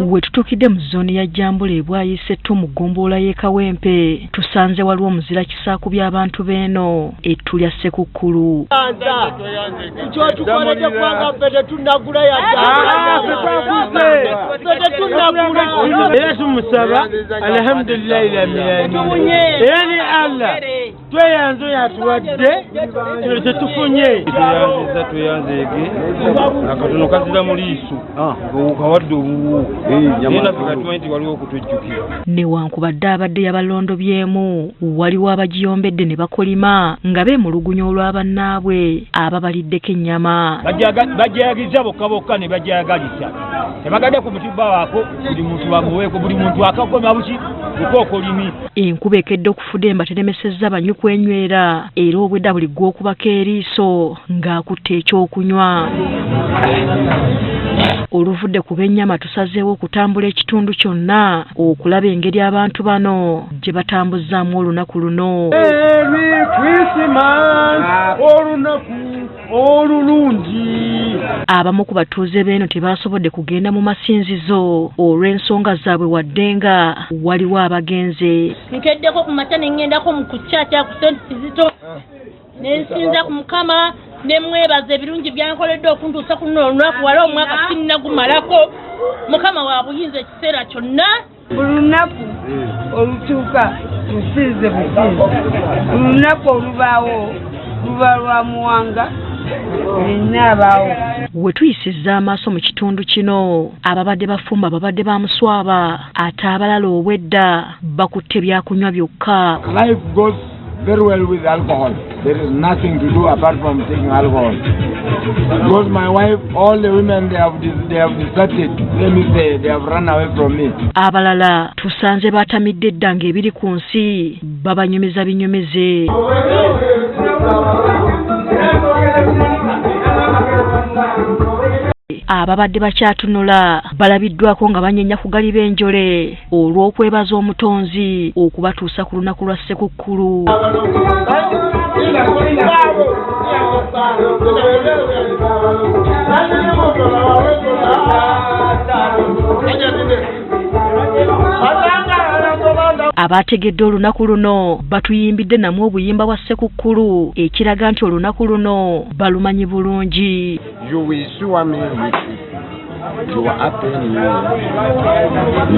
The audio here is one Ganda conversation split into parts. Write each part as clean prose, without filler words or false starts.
we tutuukidde mu zooni ya Jambula e Bwayisettu mu ggombolola y'e Kawempe tusanze waliwo muzira kisaaku by'abantu b'eno ettu lya Ssekukkulu. Era tumusaba alhamdulillahi yani Allah tweyanze yatuwadde kino tetufunye tweyanzeege akatono kazira mu liiso kawadde obuwu era tukatuma waliwo okutujjukira. Newankubadde abadde yabalondobyemu waliwo abagiyombedde ne bakolima nga beemulugunya olw'abannaabwe ababaliddeko ennyama. Bajayagiza bokka ne bajayagaliza tebagadde ku mutiba waako buli muntu bamuweeko buli muntu akakoma buki ukookolimi. Enkuba ekedde okufudemba teremesezza banyu kwenywera era obwedda buli gw'okubako eriiso ng'akutte ekyokunywa. Oluvudde ku b'ennyama tusazeewo okutambula ekitundu kyonna okulaba engeri abantu bano gye batambuzaamu olunaku luno. Merry Christmas olunaku olulungi. Abamu ku batuuze b'eno tebaasobodde kugenda mu masinzizo olw'ensonga zaabwe wadde nga waliwo abagenze. Nkeddeko ku makya ne ngendako mu kukyakya ku St. Kizito ne nsinza ku Mukama ne mwebaza ebirungi byankoledde okuntuusa ku luno olunaku wala omwaka sinnagumalako. Mukama wa buyinza ekiseera kyonna. Olunaku olutuuka tusinze businze. Olunaku olubaawo luba lwa muwanga n'abaawo. We tuyisizza amaaso mu kitundu kino ababadde bafumba babadde bamuswaba ate abalala obwedda bakutte byakunywa byokka. Life goes very well with alcohol. There is nothing to do apart from taking alcohol. Because my wife, all the women they have deserted. Let me say they have run away from me. Abalala tusanze batamidde dda ng'ebiri ku nsi babanyumiza binyumize. Ababadde bakyatunula balabiddwako nga banyenya ku gali b'enjole olw'okwebaza omutonzi okubatuusa ku lunaku lwa Ssekukkulu. Abategedde olunaku luno batuyimbidde namwe obuyimba bwa Ssekukkulu ekiraga nti olunaku luno balumanyi bulungi. You wish you me with you are happy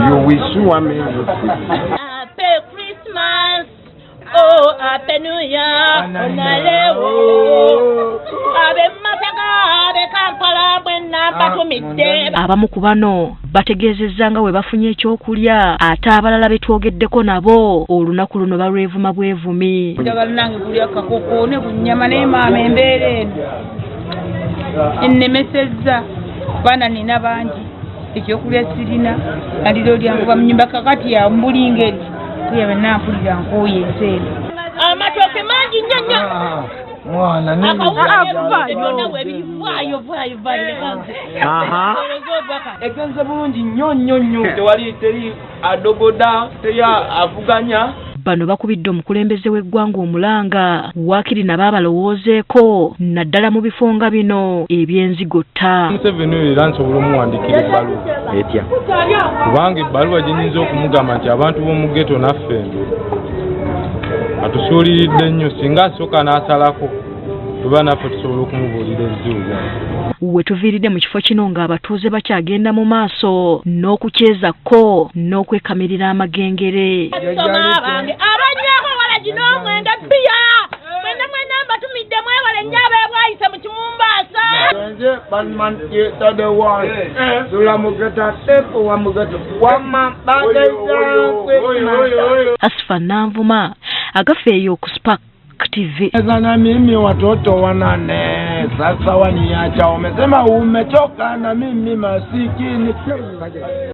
you wish you me with Happy Christmas, oh Happy New Year, onalewo abe Masaka abe Kampala bwenna batumidde. Abamu ku bano bategeezezza nga we bafunye ekyokulya ate abalala betwogeddeko nabo olunaku luno balwevuma bwevumi. Njagala nange kulya kakoko ne kunnyama n'emaama embeera eno ennemesezza baana nina bangi ekyokulya sirina aliro lyanguba mu nnyumba kakati ya mbulingeri kuyabe nampulira nkooye enseeno amatooke mangi nnyo mwana egenze bulungi nnyo teri adogoda teri avuganya. Bano bakubidde omukulembeze w'eggwanga omulanga waakiri nabo abalowoozeeko naddala mu bifo nga bino eby'enzigotta. Museveni era nsobola omuwandiikira ebbaluwa etya kubanga ebbaluwa gye nnyinza okumugamba nti abantu b'omu ghetto naffe atusuuliridde nnyo singa asooka n'asalako tuba naffe tusobola okumubuulira ebizibu. We tuviiridde mu kifo kino ng'abatuuze bakyagenda mu maaso n'okukyezako n'okwekamirira amagengere. Abanyaako wala gino mwenda bbiya mwenda mbatumidde mwewale nnyo abeebwayise mu Kimumbaasa. Nze Batman yeta the one tula mugeta tepo wa mugeta wama bageza Asfa Nanvuma agafeeyo ku Spark TV. Na mimi watoto wanane sasa waniacha, wamesema umechoka na mimi masikini.